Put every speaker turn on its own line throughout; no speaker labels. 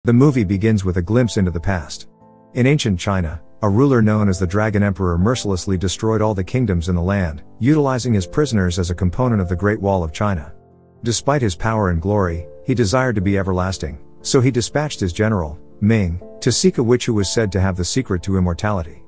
The movie begins with a glimpse into the past. In ancient China, a ruler known as the Dragon Emperor mercilessly destroyed all the kingdoms in the land, utilizing his prisoners as a component of the Great Wall of China. Despite his power and glory, he desired to be everlasting, so he dispatched his general, Ming, to seek a witch who was said to have the secret to immortality.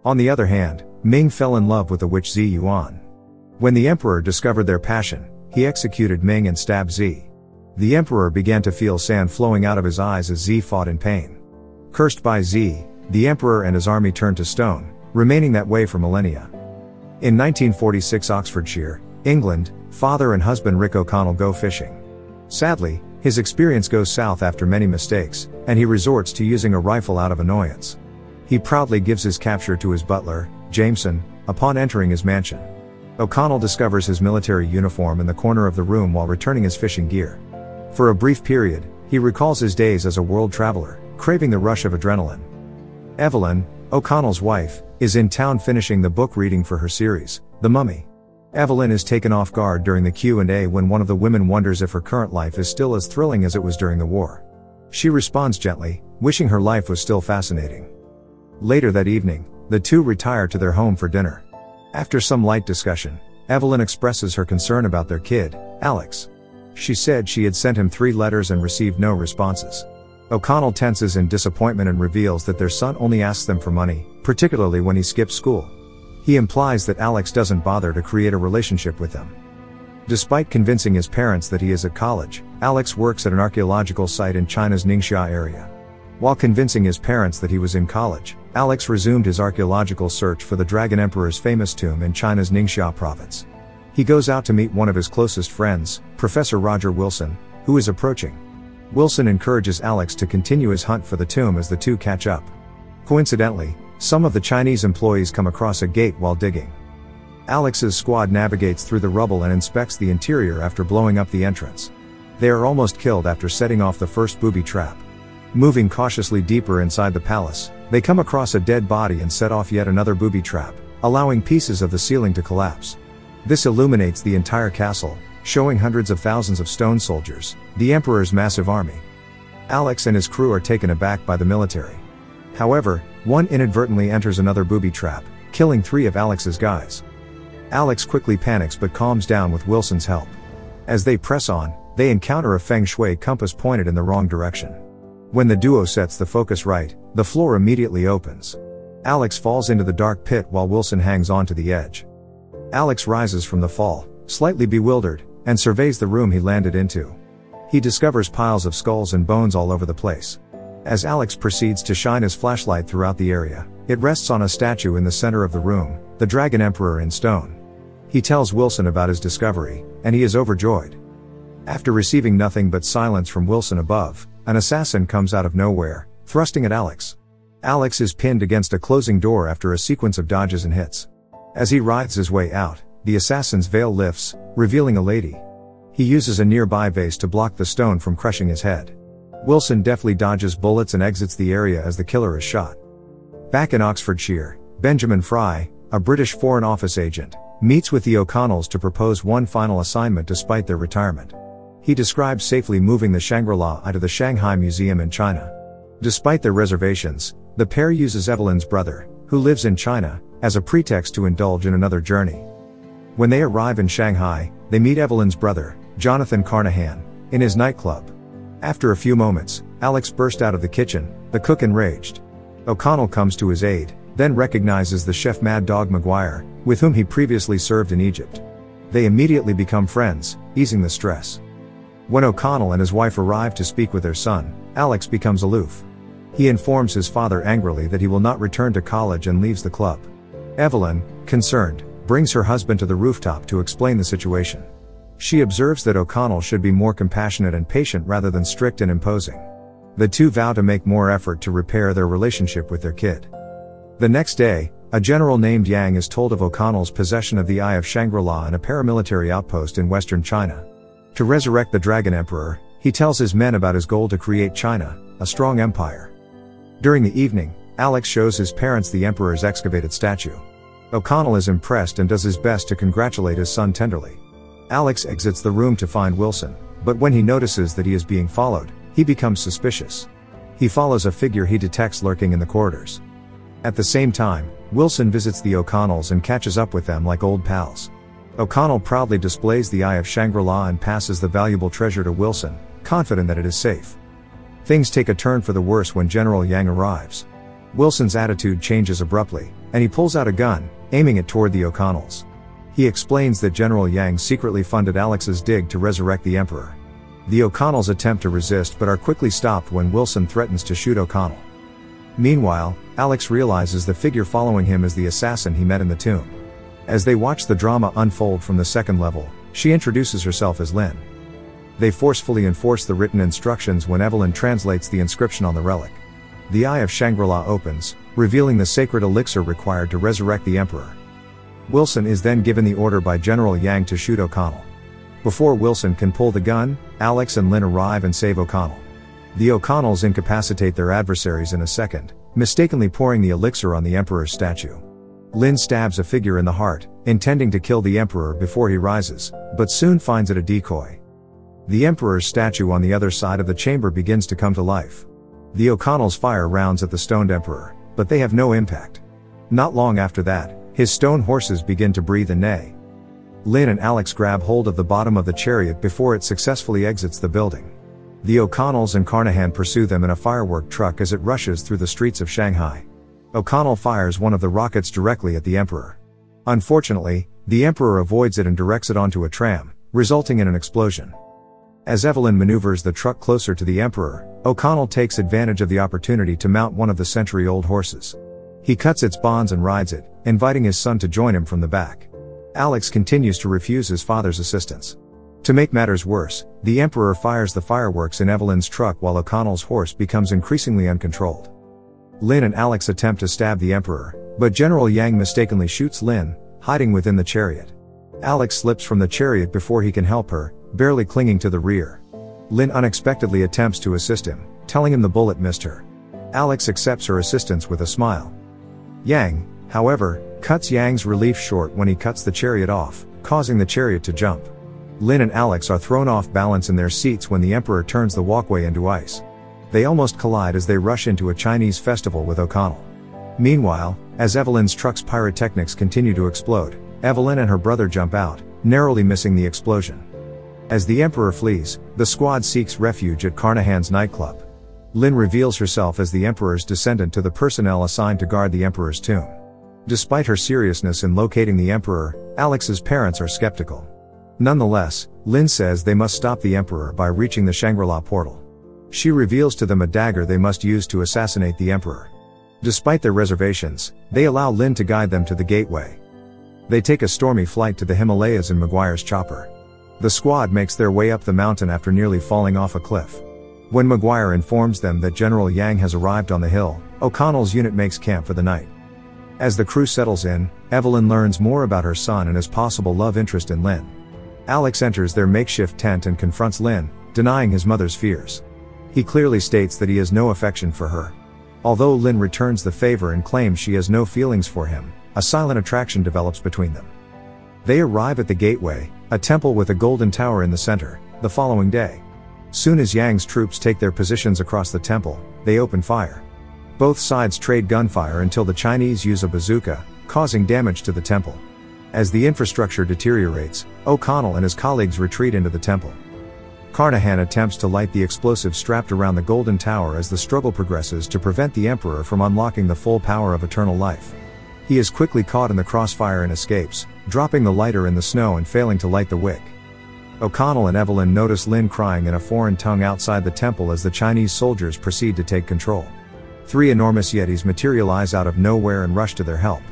On the other hand, Ming fell in love with the witch Zi Yuan. When the emperor discovered their passion, he executed Ming and stabbed Zi. The emperor began to feel sand flowing out of his eyes as Zi fought in pain. Cursed by Zi, the emperor and his army turned to stone, remaining that way for millennia. In 1946 Oxfordshire, England, father and husband Rick O'Connell go fishing. Sadly, his experience goes south after many mistakes, and he resorts to using a rifle out of annoyance. He proudly gives his capture to his butler, Jameson, upon entering his mansion. O'Connell discovers his military uniform in the corner of the room while returning his fishing gear. For a brief period, he recalls his days as a world traveler, craving the rush of adrenaline. Evelyn, O'Connell's wife, is in town finishing the book reading for her series, The Mummy. Evelyn is taken off guard during the Q&A when one of the women wonders if her current life is still as thrilling as it was during the war. She responds gently, wishing her life was still fascinating. Later that evening, the two retire to their home for dinner. After some light discussion, Evelyn expresses her concern about their kid, Alex. She said she had sent him 3 letters and received no responses. O'Connell tenses in disappointment and reveals that their son only asks them for money, particularly when he skips school. He implies that Alex doesn't bother to create a relationship with them. Despite convincing his parents that he is at college, Alex works at an archaeological site in China's Ningxia area. While convincing his parents that he was in college, Alex resumed his archaeological search for the Dragon Emperor's famous tomb in China's Ningxia province. He goes out to meet one of his closest friends, Professor Roger Wilson, who is approaching. Wilson encourages Alex to continue his hunt for the tomb as the two catch up. Coincidentally, some of the Chinese employees come across a gate while digging. Alex's squad navigates through the rubble and inspects the interior after blowing up the entrance. They are almost killed after setting off the first booby trap. Moving cautiously deeper inside the palace, they come across a dead body and set off yet another booby trap, allowing pieces of the ceiling to collapse. This illuminates the entire castle, showing hundreds of thousands of stone soldiers, the emperor's massive army. Alex and his crew are taken aback by the military. However, one inadvertently enters another booby trap, killing 3 of Alex's guys. Alex quickly panics but calms down with Wilson's help. As they press on, they encounter a feng shui compass pointed in the wrong direction. When the duo sets the focus right, the floor immediately opens. Alex falls into the dark pit while Wilson hangs on to the edge. Alex rises from the fall, slightly bewildered, and surveys the room he landed into. He discovers piles of skulls and bones all over the place. As Alex proceeds to shine his flashlight throughout the area, it rests on a statue in the center of the room, the Dragon Emperor in stone. He tells Wilson about his discovery, and he is overjoyed. After receiving nothing but silence from Wilson above, an assassin comes out of nowhere, thrusting at Alex. Alex is pinned against a closing door after a sequence of dodges and hits. As he writhes his way out, the assassin's veil lifts, revealing a lady. He uses a nearby vase to block the stone from crushing his head. Wilson deftly dodges bullets and exits the area as the killer is shot. Back in Oxfordshire, Benjamin Fry, a British Foreign Office agent, meets with the O'Connells to propose one final assignment despite their retirement. He describes safely moving the Shangri-La to the Shanghai Museum in China. Despite their reservations, the pair uses Evelyn's brother, who lives in China, as a pretext to indulge in another journey. When they arrive in Shanghai, they meet Evelyn's brother, Jonathan Carnahan, in his nightclub. After a few moments, Alex burst out of the kitchen, the cook enraged. O'Connell comes to his aid, then recognizes the chef Mad Dog Maguire, with whom he previously served in Egypt. They immediately become friends, easing the stress. When O'Connell and his wife arrive to speak with their son, Alex becomes aloof. He informs his father angrily that he will not return to college and leaves the club. Evelyn, concerned, brings her husband to the rooftop to explain the situation. She observes that O'Connell should be more compassionate and patient rather than strict and imposing. The two vow to make more effort to repair their relationship with their kid. The next day, a general named Yang is told of O'Connell's possession of the Eye of Shangri-La and a paramilitary outpost in western China. To resurrect the Dragon Emperor, he tells his men about his goal to create China, a strong empire. During the evening, Alex shows his parents the Emperor's excavated statue. O'Connell is impressed and does his best to congratulate his son tenderly. Alex exits the room to find Wilson, but when he notices that he is being followed, he becomes suspicious. He follows a figure he detects lurking in the corridors. At the same time, Wilson visits the O'Connells and catches up with them like old pals. O'Connell proudly displays the Eye of Shangri-La and passes the valuable treasure to Wilson, confident that it is safe. Things take a turn for the worse when General Yang arrives. Wilson's attitude changes abruptly, and he pulls out a gun, aiming it toward the O'Connells. He explains that General Yang secretly funded Alex's dig to resurrect the Emperor. The O'Connells attempt to resist but are quickly stopped when Wilson threatens to shoot O'Connell. Meanwhile, Alex realizes the figure following him is the assassin he met in the tomb. As they watch the drama unfold from the second level, she introduces herself as Lin. They forcefully enforce the written instructions when Evelyn translates the inscription on the relic. The Eye of Shangri-La opens, revealing the sacred elixir required to resurrect the Emperor. Wilson is then given the order by General Yang to shoot O'Connell. Before Wilson can pull the gun, Alex and Lin arrive and save O'Connell. The O'Connells incapacitate their adversaries in a second, mistakenly pouring the elixir on the Emperor's statue. Lin stabs a figure in the heart, intending to kill the Emperor before he rises, but soon finds it a decoy. The Emperor's statue on the other side of the chamber begins to come to life. The O'Connells fire rounds at the stoned Emperor, but they have no impact. Not long after that, his stone horses begin to breathe and neigh. Lin and Alex grab hold of the bottom of the chariot before it successfully exits the building. The O'Connells and Carnahan pursue them in a firework truck as it rushes through the streets of Shanghai. O'Connell fires one of the rockets directly at the Emperor. Unfortunately, the Emperor avoids it and directs it onto a tram, resulting in an explosion. As Evelyn maneuvers the truck closer to the Emperor, O'Connell takes advantage of the opportunity to mount one of the century-old horses. He cuts its bonds and rides it, inviting his son to join him from the back. Alex continues to refuse his father's assistance. To make matters worse, the Emperor fires the fireworks in Evelyn's truck while O'Connell's horse becomes increasingly uncontrolled. Lin and Alex attempt to stab the Emperor, but General Yang mistakenly shoots Lin, hiding within the chariot. Alex slips from the chariot before he can help her, barely clinging to the rear. Lin unexpectedly attempts to assist him, telling him the bullet missed her. Alex accepts her assistance with a smile. Yang, however, cuts Yang's relief short when he cuts the chariot off, causing the chariot to jump. Lin and Alex are thrown off balance in their seats when the Emperor turns the walkway into ice. They almost collide as they rush into a Chinese festival with O'Connell. Meanwhile, as Evelyn's truck's pyrotechnics continue to explode, Evelyn and her brother jump out, narrowly missing the explosion. As the Emperor flees, the squad seeks refuge at Carnahan's nightclub. Lin reveals herself as the Emperor's descendant to the personnel assigned to guard the Emperor's tomb. Despite her seriousness in locating the Emperor, Alex's parents are skeptical. Nonetheless, Lin says they must stop the Emperor by reaching the Shangri-La portal. She reveals to them a dagger they must use to assassinate the Emperor. Despite their reservations, they allow Lin to guide them to the gateway. They take a stormy flight to the Himalayas in Maguire's chopper. The squad makes their way up the mountain after nearly falling off a cliff. When Maguire informs them that General Yang has arrived on the hill, O'Connell's unit makes camp for the night. As the crew settles in, Evelyn learns more about her son and his possible love interest in Lin. Alex enters their makeshift tent and confronts Lin, denying his mother's fears. He clearly states that he has no affection for her. Although Lin returns the favor and claims she has no feelings for him, a silent attraction develops between them. They arrive at the gateway, a temple with a golden tower in the center, the following day. Soon as Yang's troops take their positions across the temple, they open fire. Both sides trade gunfire until the Chinese use a bazooka, causing damage to the temple. As the infrastructure deteriorates, O'Connell and his colleagues retreat into the temple. Carnahan attempts to light the explosive strapped around the golden tower as the struggle progresses to prevent the Emperor from unlocking the full power of eternal life. He is quickly caught in the crossfire and escapes, dropping the lighter in the snow and failing to light the wick. O'Connell and Evelyn notice Lin crying in a foreign tongue outside the temple as the Chinese soldiers proceed to take control. 3 enormous Yetis materialize out of nowhere and rush to their help.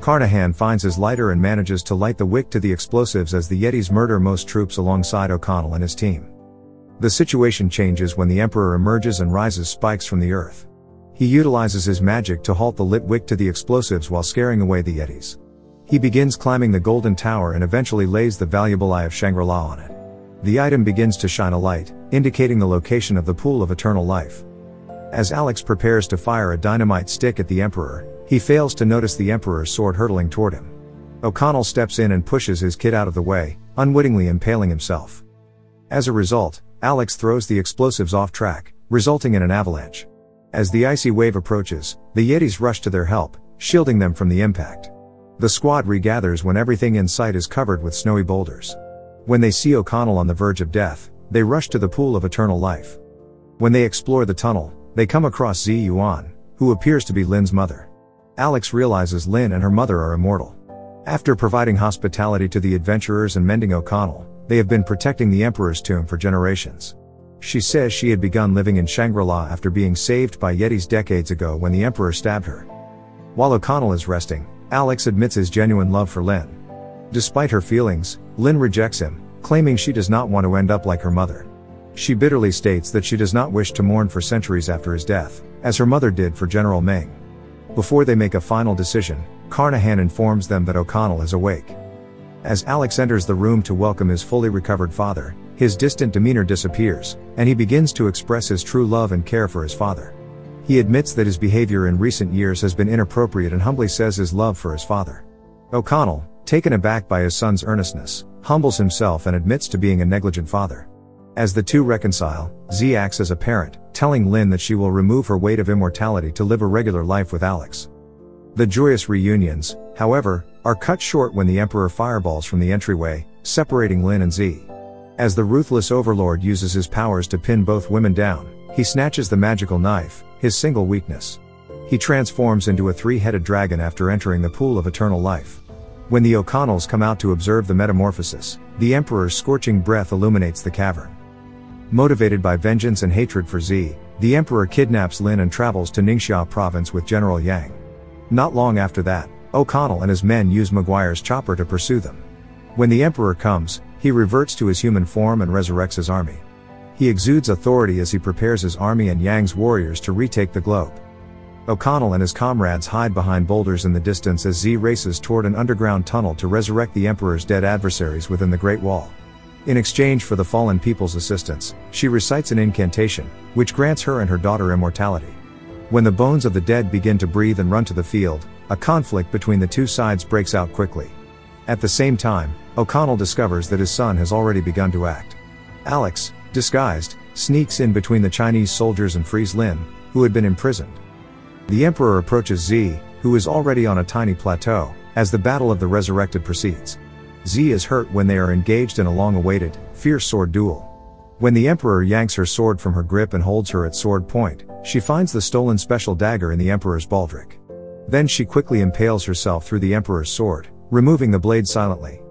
Carnahan finds his lighter and manages to light the wick to the explosives as the Yetis murder most troops alongside O'Connell and his team. The situation changes when the Emperor emerges and rises spikes from the earth. He utilizes his magic to halt the lit wick to the explosives while scaring away the Yetis. He begins climbing the golden tower and eventually lays the valuable Eye of Shangri-La on it. The item begins to shine a light, indicating the location of the pool of eternal life. As Alex prepares to fire a dynamite stick at the Emperor, he fails to notice the Emperor's sword hurtling toward him. O'Connell steps in and pushes his kid out of the way, unwittingly impaling himself. As a result, Alex throws the explosives off track, resulting in an avalanche. As the icy wave approaches, the Yetis rush to their help, shielding them from the impact. The squad regathers when everything in sight is covered with snowy boulders. When they see O'Connell on the verge of death, they rush to the pool of eternal life. When they explore the tunnel, they come across Zi Yuan, who appears to be Lin's mother. Alex realizes Lin and her mother are immortal. After providing hospitality to the adventurers and mending O'Connell, they have been protecting the Emperor's tomb for generations. She says she had begun living in Shangri-La after being saved by Yetis decades ago when the Emperor stabbed her. While O'Connell is resting, Alex admits his genuine love for Lin. Despite her feelings, Lin rejects him, claiming she does not want to end up like her mother. She bitterly states that she does not wish to mourn for centuries after his death, as her mother did for General Ming. Before they make a final decision, Carnahan informs them that O'Connell is awake. As Alex enters the room to welcome his fully recovered father, his distant demeanor disappears, and he begins to express his true love and care for his father. He admits that his behavior in recent years has been inappropriate and humbly says his love for his father. O'Connell, taken aback by his son's earnestness, humbles himself and admits to being a negligent father. As the two reconcile, Zi acts as a parent, telling Lin that she will remove her weight of immortality to live a regular life with Alex. The joyous reunions, however, are cut short when the Emperor fireballs from the entryway, separating Lin and Zi. As the ruthless overlord uses his powers to pin both women down, he snatches the magical knife, his single weakness. He transforms into a three-headed dragon after entering the pool of eternal life. When the O'Connells come out to observe the metamorphosis, the Emperor's scorching breath illuminates the cavern. Motivated by vengeance and hatred for Zi, the Emperor kidnaps Lin and travels to Ningxia province with General Yang. Not long after that, O'Connell and his men use Maguire's chopper to pursue them. When the Emperor comes, he reverts to his human form and resurrects his army. He exudes authority as he prepares his army and Yang's warriors to retake the globe. O'Connell and his comrades hide behind boulders in the distance as Zi races toward an underground tunnel to resurrect the Emperor's dead adversaries within the Great Wall. In exchange for the fallen people's assistance, she recites an incantation, which grants her and her daughter immortality. When the bones of the dead begin to breathe and run to the field, a conflict between the two sides breaks out quickly. At the same time, O'Connell discovers that his son has already begun to act. Alex, disguised, sneaks in between the Chinese soldiers and frees Lin, who had been imprisoned. The Emperor approaches Zi, who is already on a tiny plateau, as the Battle of the Resurrected proceeds. Zi is hurt when they are engaged in a long-awaited, fierce sword duel. When the Emperor yanks her sword from her grip and holds her at sword point, she finds the stolen special dagger in the Emperor's baldric. Then she quickly impales herself through the Emperor's sword, removing the blade silently.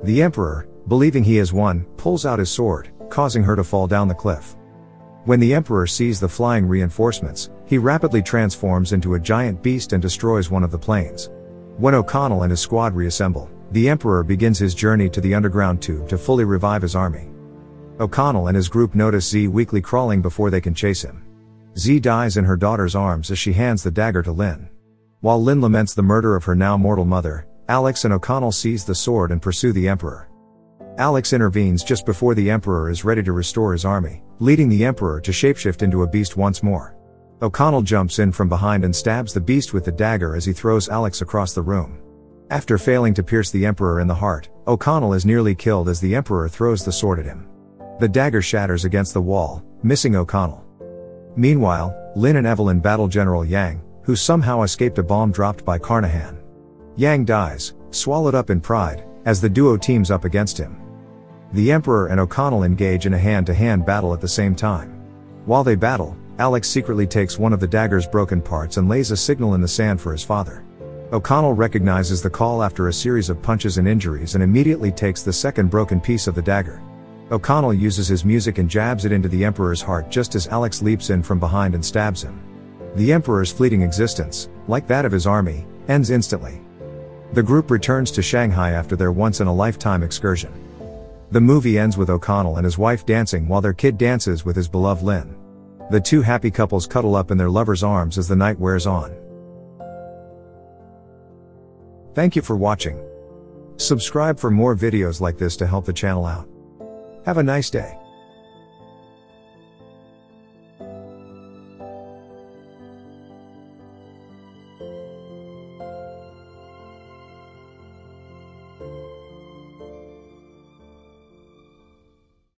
The Emperor, believing he has won, pulls out his sword, causing her to fall down the cliff. When the Emperor sees the flying reinforcements, he rapidly transforms into a giant beast and destroys one of the planes. When O'Connell and his squad reassemble, the Emperor begins his journey to the underground tube to fully revive his army. O'Connell and his group notice Zi weakly crawling before they can chase him. Zi dies in her daughter's arms as she hands the dagger to Lin. While Lin laments the murder of her now mortal mother, Alex and O'Connell seize the sword and pursue the Emperor. Alex intervenes just before the Emperor is ready to restore his army, leading the Emperor to shapeshift into a beast once more. O'Connell jumps in from behind and stabs the beast with the dagger as he throws Alex across the room. After failing to pierce the Emperor in the heart, O'Connell is nearly killed as the Emperor throws the sword at him. The dagger shatters against the wall, missing O'Connell. Meanwhile, Lin and Evelyn battle General Yang, who somehow escaped a bomb dropped by Carnahan. Yang dies, swallowed up in pride, as the duo teams up against him. The Emperor and O'Connell engage in a hand-to-hand battle at the same time. While they battle, Alex secretly takes one of the dagger's broken parts and lays a signal in the sand for his father. O'Connell recognizes the call after a series of punches and injuries and immediately takes the second broken piece of the dagger. O'Connell uses his music and jabs it into the Emperor's heart just as Alex leaps in from behind and stabs him. The Emperor's fleeting existence, like that of his army, ends instantly. The group returns to Shanghai after their once-in-a-lifetime excursion. The movie ends with O'Connell and his wife dancing while their kid dances with his beloved Lin. The two happy couples cuddle up in their lovers' arms as the night wears on. Thank you for watching. Subscribe for more videos like this to help the channel out. Have a nice day.